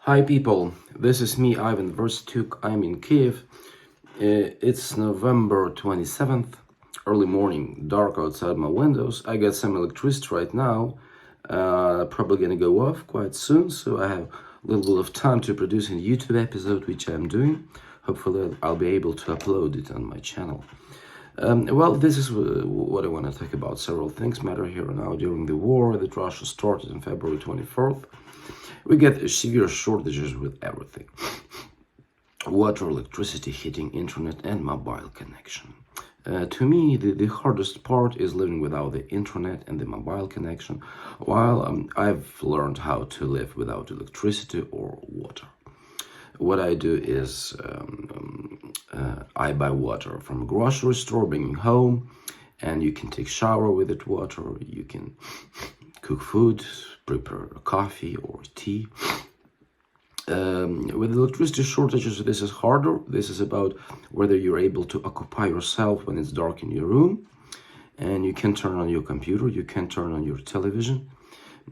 Hi people, this is me, Ivan Verstyuk. I'm in Kiev. It's November 27th, early morning, dark outside my windows. I got some electricity right now, probably gonna go off quite soon, so I have a little bit of time to produce a YouTube episode, which I'm doing. Hopefully I'll be able to upload it on my channel. Well, this is what I want to talk about. Several things matter here now. During the war that Russia started on February 24th, we get severe shortages with everything. Water, electricity, heating, internet, and mobile connection. To me, the hardest part is living without the internet and the mobile connection, while I've learned how to live without electricity or water. What I do is I buy water from a grocery store, bring it home, and you can take shower with that water. You can cook food, prepare coffee or tea. With electricity shortages, this is harder. This is about whether you're able to occupy yourself when it's dark in your room, and you can turn on your computer, you can turn on your television.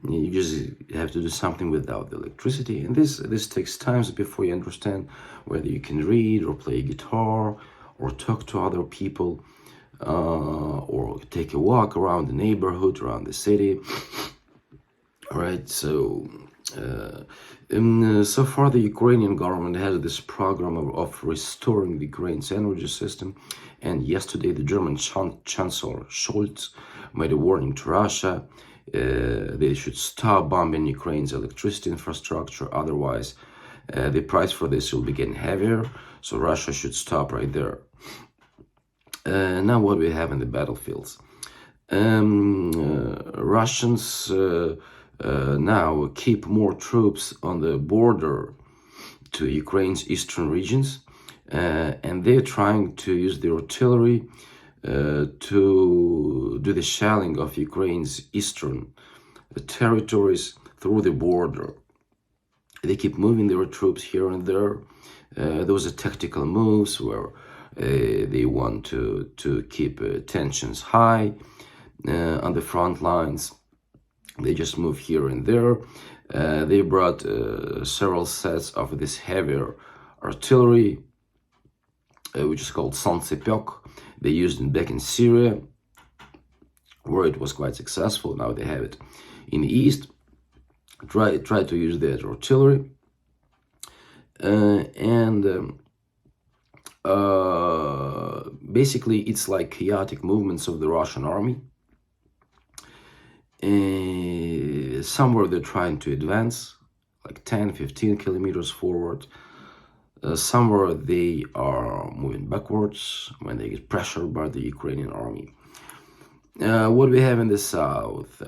You just have to do something without the electricity, and this takes time before you understand whether you can read or play guitar or talk to other people or take a walk around the neighborhood, around the city. All right, so so far the Ukrainian government has this program of restoring the Ukraine's energy system, and yesterday the German Chancellor Scholz made a warning to Russia. They should stop bombing Ukraine's electricity infrastructure, otherwise the price for this will be getting heavier, so Russia should stop right there. Now what we have in the battlefields. Russians now keep more troops on the border to Ukraine's eastern regions, and they're trying to use the artillery to do the shelling of Ukraine's eastern territories through the border. They keep moving their troops here and there. Those are tactical moves where they want to keep tensions high on the front lines. They just move here and there. They brought several sets of this heavier artillery, which is called Santsepyok. They used it back in Syria, where it was quite successful. Now they have it in the east. Try to use that artillery, basically it's like chaotic movements of the Russian army. Somewhere they're trying to advance like 10-15 kilometers forward. Somewhere they are moving backwards when they get pressured by the Ukrainian army. What we have in the south,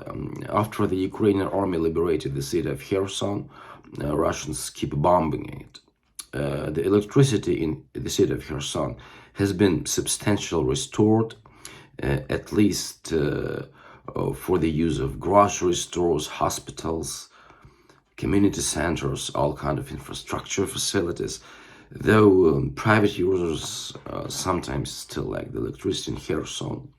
after the Ukrainian army liberated the city of Kherson, Russians keep bombing it. The electricity in the city of Kherson has been substantially restored, at least for the use of grocery stores, hospitals, community centers, all kind of infrastructure facilities. Though private users sometimes still lack the electricity in Kherson.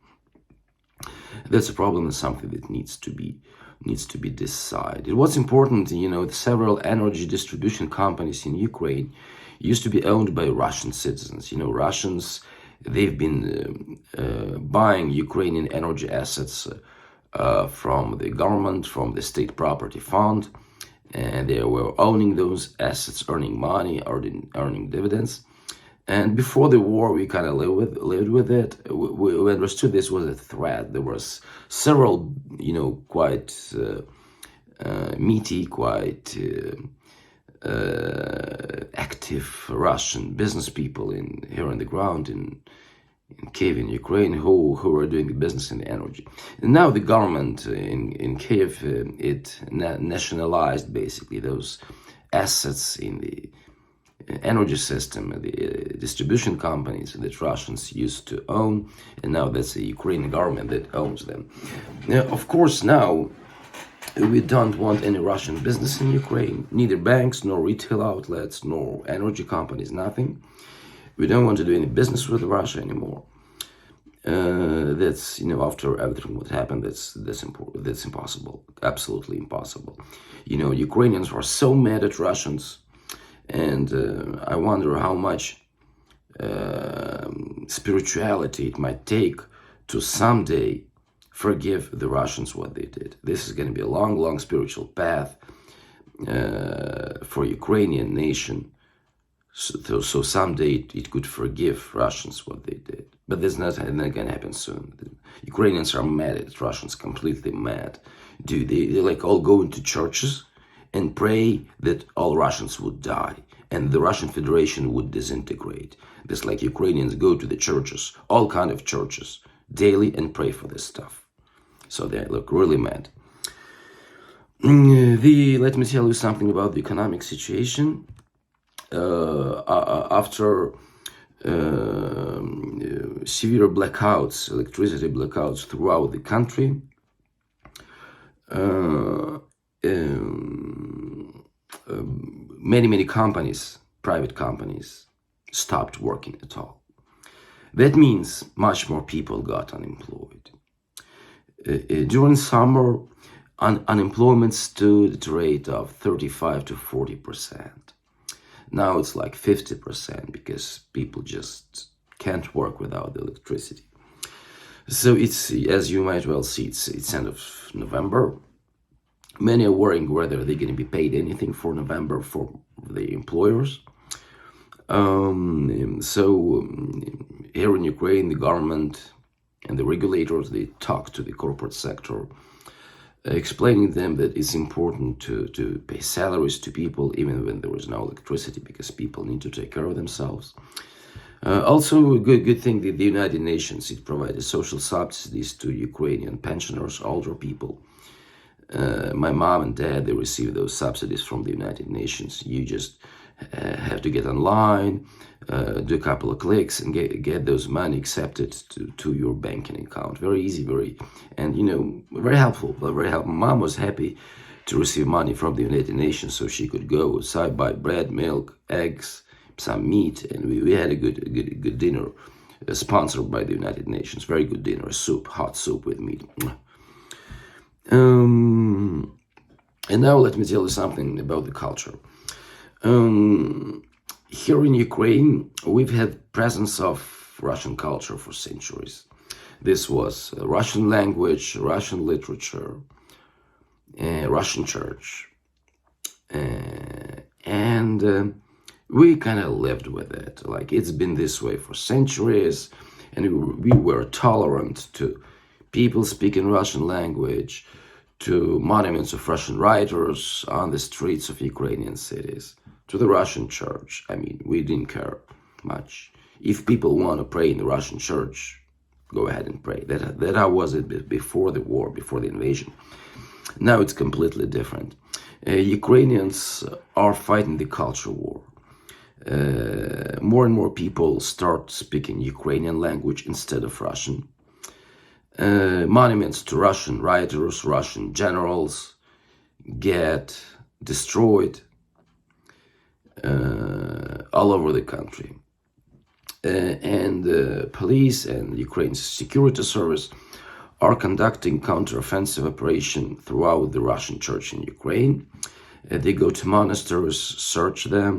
That's a problem and something that needs to be decided. What's important, several energy distribution companies in Ukraine used to be owned by Russian citizens. Russians, they've been buying Ukrainian energy assets from the government, from the state property fund, and they were owning those assets, earning money, earning dividends. And before the war, we kind of lived with it. We understood this was a threat. There was several, quite meaty, quite active Russian business people here on the ground in Kiev, in Ukraine, who were doing business in the energy. And now the government in Kiev, it nationalized basically those assets in the energy system, the distribution companies that Russians used to own, and now that's the Ukrainian government that owns them. Now, of course, now we don't want any Russian business in Ukraine, neither banks, nor retail outlets, nor energy companies, nothing. We don't want to do any business with Russia anymore. That's, after everything what happened, that's impossible, absolutely impossible. Ukrainians are so mad at Russians, and I wonder how much spirituality it might take to someday forgive the Russians what they did. This is going to be a long, long spiritual path for Ukrainian nation. So someday it could forgive Russians what they did. But that's not going to happen soon. The Ukrainians are mad at Russians, completely mad. They like all go into churches and pray that all Russians would die and the Russian Federation would disintegrate. This like Ukrainians go to the churches, all kind of churches, daily and pray for this stuff. So they look really mad. Let me tell you something about the economic situation. After severe blackouts, electricity blackouts throughout the country, many companies, private companies, stopped working at all. That means much more people got unemployed. During summer, unemployment stood at a rate of 35 to 40%. Now it's like 50% because people just can't work without the electricity. So it's, as you might well see, it's end of November. Many are worrying whether they're going to be paid anything for November for the employers. Here in Ukraine, the government and the regulators, they talk to the corporate sector, explaining them that it's important to pay salaries to people even when there is no electricity, because people need to take care of themselves. Also, a good thing that the United Nations, it provided social subsidies to Ukrainian pensioners, older people. My mom and dad, they receive those subsidies from the United Nations. You just have to get online, do a couple of clicks and get those money accepted to your banking account. Very easy, very helpful. Mom was happy to receive money from the United Nations so she could go outside, buy bread, milk, eggs, some meat, and we had a good dinner sponsored by the United Nations. Very good dinner, soup, hot soup with meat. And now let me tell you something about the culture. Here in Ukraine, we've had presence of Russian culture for centuries. This was Russian language, Russian literature, Russian church, and we kind of lived with it. Like, it's been this way for centuries, and we were tolerant to people speaking Russian language, to monuments of Russian writers on the streets of Ukrainian cities, to the Russian church. I mean, we didn't care much. If people want to pray in the Russian church, go ahead and pray. That how was it before the war, before the invasion. Now it's completely different. Ukrainians are fighting the culture war. More and more people start speaking Ukrainian language instead of Russian. Monuments to Russian writers, Russian generals get destroyed all over the country. And police and Ukraine's security service are conducting counteroffensive operation throughout the Russian church in Ukraine. They go to monasteries, search them,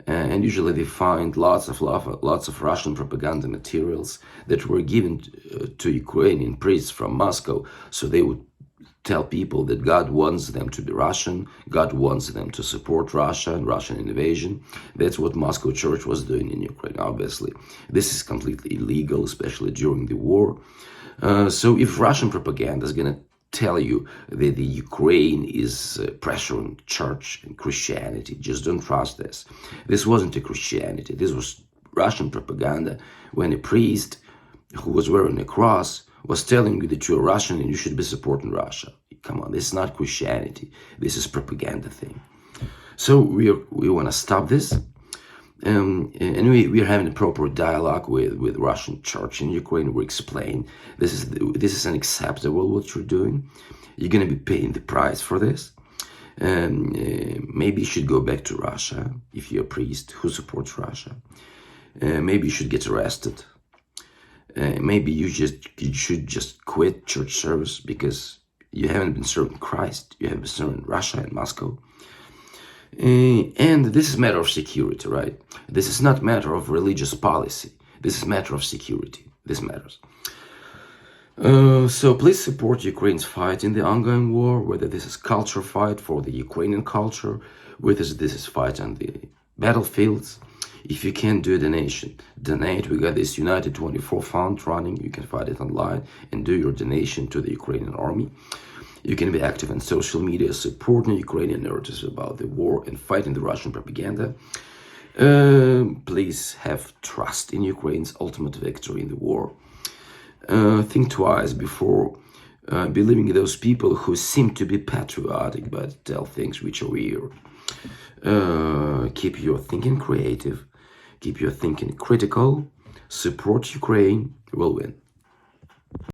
and usually they find lots of Russian propaganda materials that were given to Ukrainian priests from Moscow, so they would tell people that God wants them to be Russian, God wants them to support Russia and Russian invasion. That's what Moscow Church was doing in Ukraine, obviously. This is completely illegal, especially during the war. So if Russian propaganda is going to tell you that the Ukraine is pressuring church and Christianity, just don't trust this. This wasn't a Christianity. This was Russian propaganda when a priest who was wearing a cross was telling you that you're Russian and you should be supporting Russia. Come on, this is not Christianity. This is propaganda thing. So we want to stop this. And we are having a proper dialogue with Russian church in Ukraine. We explain this is unacceptable what you're doing. You're going to be paying the price for this. Maybe you should go back to Russia if you're a priest who supports Russia. Maybe you should get arrested. Maybe you should just quit church service because you haven't been serving Christ. You have been serving Russia and Moscow. And this is a matter of security, right? This is not a matter of religious policy. This is a matter of security. This matters. So please support Ukraine's fight in the ongoing war, whether this is culture fight for the Ukrainian culture, whether this is fight on the battlefields. If you can do a donation, donate. We got this United 24 fund running. You can find it online and do your donation to the Ukrainian army. You can be active on social media, supporting Ukrainian narratives about the war and fighting the Russian propaganda. Please have trust in Ukraine's ultimate victory in the war. Think twice before believing those people who seem to be patriotic but tell things which are weird. Keep your thinking creative, keep your thinking critical, support Ukraine, will win.